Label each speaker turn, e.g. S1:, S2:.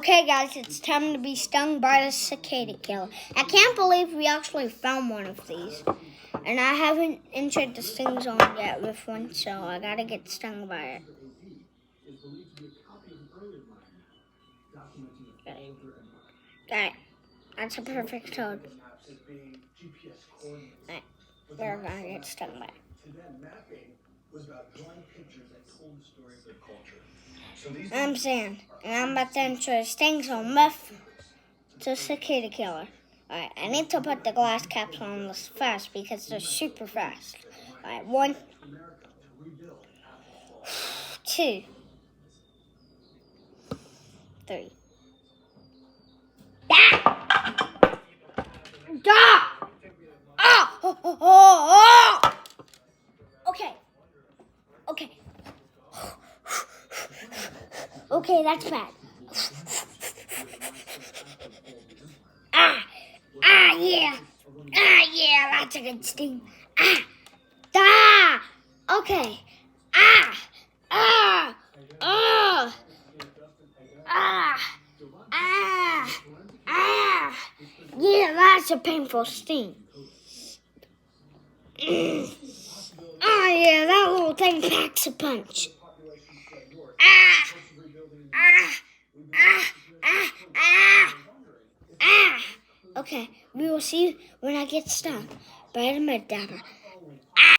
S1: Okay, guys, it's time to be stung by the cicada killer. I can't believe we actually found one of these. And I haven't entered the sting zone yet with one, so I gotta get stung by it. Got it. That's a perfect toad. Alright, we're gonna get stung by it. I'm Sam, and I'm about to enter a sting zone with the cicada killer. Alright, I need to put the glass caps on this fast because they're super fast. Alright, 1, 2, 3. Ah! Ah! Ah! Oh, oh, oh, oh! Okay. Okay, that's bad. Yeah. Yeah, that's a good sting. Okay. Yeah, that's a painful sting. Yeah, that little thing packs a punch. Okay, we will see you when I get stung by the mud dabber.